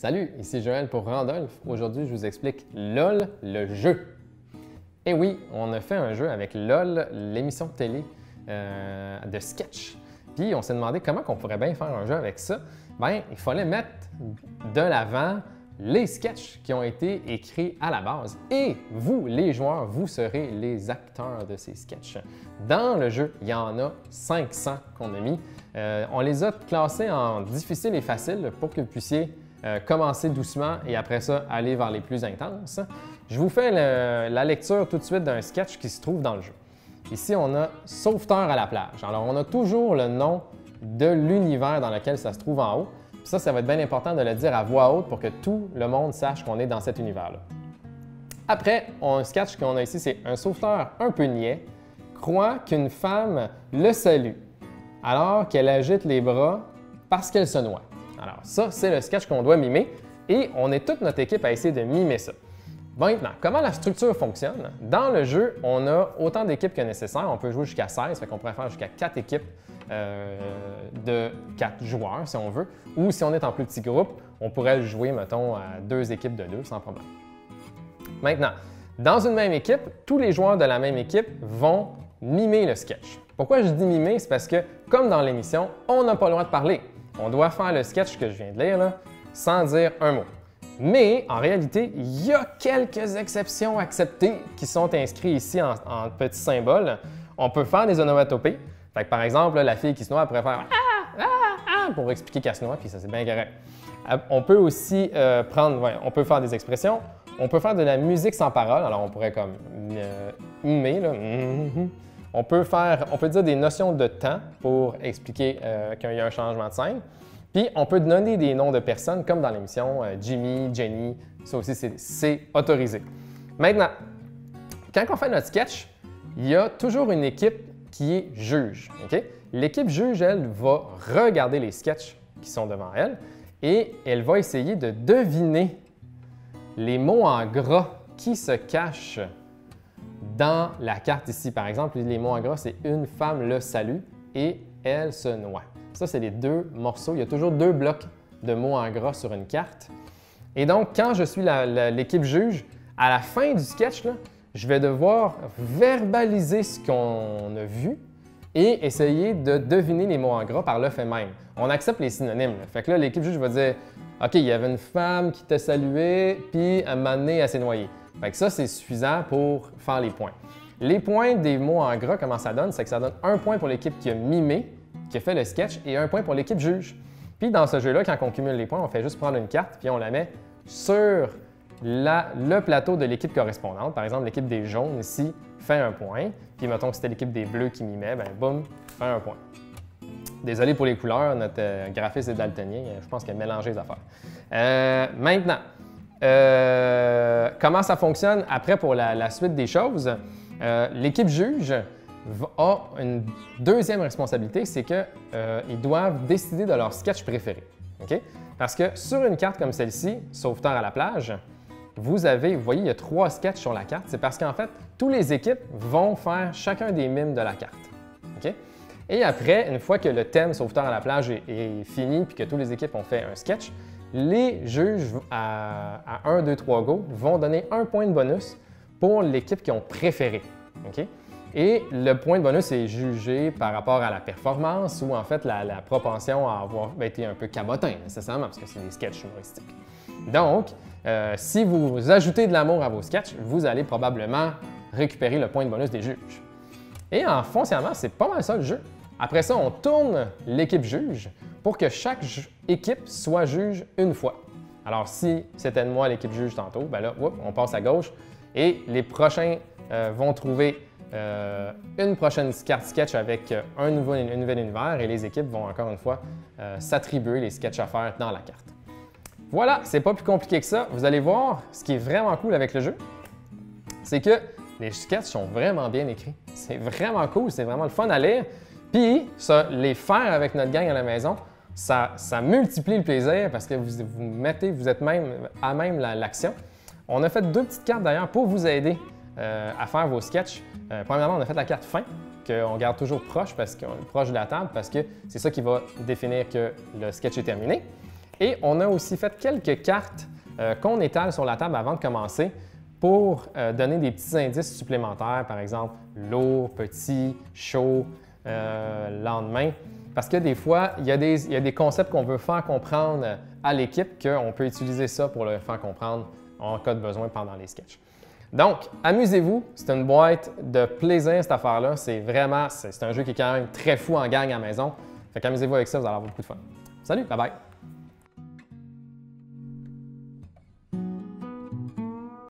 Salut, ici Joël pour Randolph. Aujourd'hui, je vous explique LOL, le jeu. Et oui, on a fait un jeu avec LOL, l'émission de télé de sketch. Puis on s'est demandé comment on pourrait bien faire un jeu avec ça. Bien, il fallait mettre de l'avant les sketchs qui ont été écrits à la base. Et vous, les joueurs, vous serez les acteurs de ces sketchs. Dans le jeu, il y en a 500 qu'on a mis. On les a classés en difficile et facile pour que vous puissiez commencer doucement et après ça, aller vers les plus intenses. Je vous fais la lecture tout de suite d'un sketch qui se trouve dans le jeu. Ici, on a « Sauveteur à la plage ». Alors, on a toujours le nom de l'univers dans lequel ça se trouve en haut. Puis ça va être bien important de le dire à voix haute pour que tout le monde sache qu'on est dans cet univers-là. Après, un sketch qu'on a ici, c'est « Un sauveteur un peu niais croit qu'une femme le salue alors qu'elle agite les bras parce qu'elle se noie ». Alors ça, c'est le sketch qu'on doit mimer et on est toute notre équipe à essayer de mimer ça. Maintenant, comment la structure fonctionne? Dans le jeu, on a autant d'équipes que nécessaire. On peut jouer jusqu'à 16, fait qu'on pourrait faire jusqu'à 4 équipes de 4 joueurs si on veut. Ou si on est en plus petit groupe, on pourrait le jouer, mettons, à 2 équipes de 2 sans problème. Maintenant, dans une même équipe, tous les joueurs de la même équipe vont mimer le sketch. Pourquoi je dis mimer? C'est parce que, comme dans l'émission, on n'a pas le droit de parler. On doit faire le sketch que je viens de lire là, sans dire un mot. Mais en réalité, il y a quelques exceptions acceptées qui sont inscrites ici en petits symboles. On peut faire des onomatopées. Fait que, par exemple, la fille qui se noie, elle pourrait faire « Ah! Ah! Ah! » pour expliquer qu'elle se noie, puis ça, c'est bien correct. On peut aussi on peut faire des expressions. On peut faire de la musique sans parole. Alors, on pourrait comme mimer, là. On peut dire des notions de temps pour expliquer qu'il y a un changement de scène. Puis, on peut donner des noms de personnes, comme dans l'émission Jimmy, Jenny. Ça aussi, c'est autorisé. Maintenant, quand on fait notre sketch, il y a toujours une équipe qui est juge. Okay? L'équipe juge, elle, va regarder les sketchs qui sont devant elle et elle va essayer de deviner les mots en gras qui se cachent dans la carte ici. Par exemple, les mots en gras, c'est « Une femme le salue » et « Elle se noie ». Ça, c'est les deux morceaux. Il y a toujours 2 blocs de mots en gras sur une carte. Et donc, quand je suis l'équipe juge, à la fin du sketch, là, je vais devoir verbaliser ce qu'on a vu et essayer de deviner les mots en gras par le fait même. On accepte les synonymes. Là. Fait que là, l'équipe juge va dire « OK, il y avait une femme qui t'a salué, puis à un moment donné, elle s'est noyée. » Fait que ça, c'est suffisant pour faire les points. Les points des mots en gras, comment ça donne? C'est que ça donne 1 point pour l'équipe qui a mimé, qui a fait le sketch, et 1 point pour l'équipe juge. Puis dans ce jeu-là, quand on cumule les points, on fait juste prendre une carte, puis on la met sur le plateau de l'équipe correspondante. Par exemple, l'équipe des jaunes ici fait 1 point, puis mettons que c'était l'équipe des bleus qui mimait, bien boum, fait 1 point. Désolé pour les couleurs, notre graphiste est daltonien, je pense qu'il a mélangé les affaires. Maintenant, comment ça fonctionne après pour la suite des choses? L'équipe juge a une deuxième responsabilité, c'est qu'ils doivent décider de leur sketch préféré. Okay? Parce que sur une carte comme celle-ci, Sauveteur à la plage, vous voyez, il y a 3 sketchs sur la carte. C'est parce qu'en fait, toutes les équipes vont faire chacun des mimes de la carte. Okay? Et après, une fois que le thème Sauveteur à la plage est fini puis que toutes les équipes ont fait un sketch, les juges à 1, 2, 3 go vont donner 1 point de bonus pour l'équipe qui ont préféré. Okay? Et le point de bonus est jugé par rapport à la performance ou en fait la propension à avoir été un peu cabotin nécessairement parce que c'est des sketchs humoristiques. Donc, si vous ajoutez de l'amour à vos sketchs, vous allez probablement récupérer le point de bonus des juges. Et en foncièrement, c'est pas mal ça le jeu. Après ça, on tourne l'équipe juge pour que chaque équipe soit juge une fois. Alors, si c'était de moi l'équipe juge tantôt, ben là, on passe à gauche et les prochains vont trouver une prochaine carte sketch avec un nouvel univers et les équipes vont encore une fois s'attribuer les sketchs à faire dans la carte. Voilà, c'est pas plus compliqué que ça. Vous allez voir, ce qui est vraiment cool avec le jeu, c'est que les sketchs sont vraiment bien écrits. C'est vraiment cool, c'est vraiment le fun à lire. Puis, les faire avec notre gang à la maison, ça multiplie le plaisir parce que vous êtes même à même l'action. On a fait 2 petites cartes d'ailleurs pour vous aider à faire vos sketchs. Premièrement, on a fait la carte fin qu'on garde toujours proche de la table parce que c'est ça qui va définir que le sketch est terminé. Et on a aussi fait quelques cartes qu'on étale sur la table avant de commencer pour donner des petits indices supplémentaires, par exemple lourd, petit, chaud, lendemain. Parce que des fois, il y a des concepts qu'on veut faire comprendre à l'équipe qu'on peut utiliser ça pour le faire comprendre en cas de besoin pendant les sketchs. Donc, amusez-vous, c'est une boîte de plaisir cette affaire-là. C'est un jeu qui est quand même très fou en gang à la maison. Fait qu'amusez-vous avec ça, vous allez avoir beaucoup de fun. Salut, bye bye!